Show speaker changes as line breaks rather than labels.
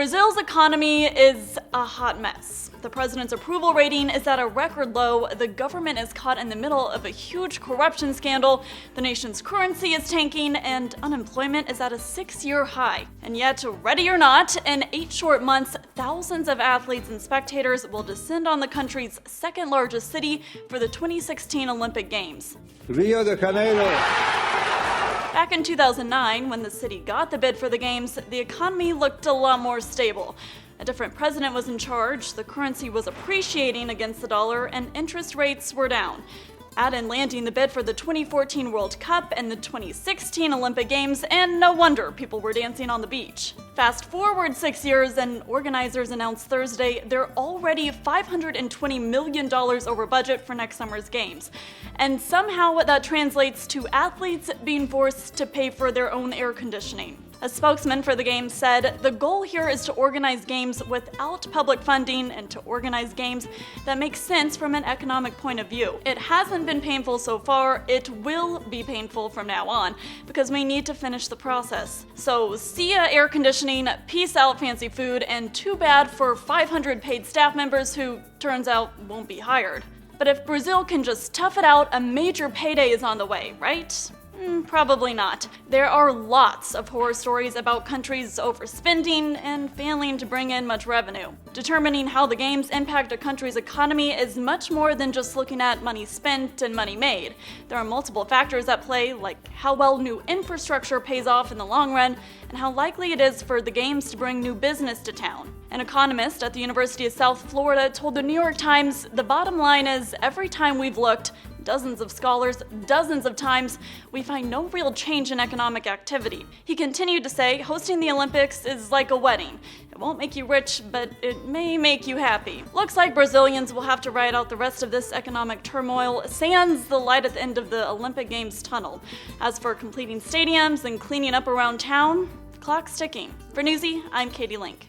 Brazil's economy is a hot mess. The president's approval rating is at a record low, the government is caught in the middle of a huge corruption scandal, the nation's currency is tanking, and unemployment is at a 6-year high. And yet, ready or not, in 8 short months, thousands of athletes and spectators will descend on the country's second largest city for the 2016 Olympic Games.
Rio de Janiero.
Back in 2009, when the city got the bid for the Games, the economy looked a lot more stable. A different president was in charge, the currency was appreciating against the dollar, and interest rates were down. Add in landing the bid for the 2014 World Cup and the 2016 Olympic Games, and no wonder people were dancing on the beach. Fast forward 6 years, and organizers announced Thursday they're already $520 million over budget for next summer's Games. And somehow that translates to athletes being forced to pay for their own air conditioning. A spokesman for the Games said, "The goal here is to organize games without public funding and to organize games that make sense from an economic point of view. It hasn't been painful so far, it will be painful from now on, because we need to finish the process. So see ya air conditioning, peace out fancy food, and too bad for 500 paid staff members who, turns out, won't be hired." But if Brazil can just tough it out, a major payday is on the way, right? Probably not. There are lots of horror stories about countries overspending and failing to bring in much revenue. Determining how the Games impact a country's economy is much more than just looking at money spent and money made. There are multiple factors at play, like how well new infrastructure pays off in the long run, and how likely it is for the Games to bring new business to town. An economist at the University of South Florida told the New York Times, "The bottom line is, every time we've looked, dozens of scholars, dozens of times, we find no real change in economic activity." He continued to say, hosting the Olympics is like a wedding. It won't make you rich, but it may make you happy. Looks like Brazilians will have to ride out the rest of this economic turmoil, sans the light at the end of the Olympic Games tunnel. As for completing stadiums and cleaning up around town, the clock's ticking. For Newsy, I'm Katie Link.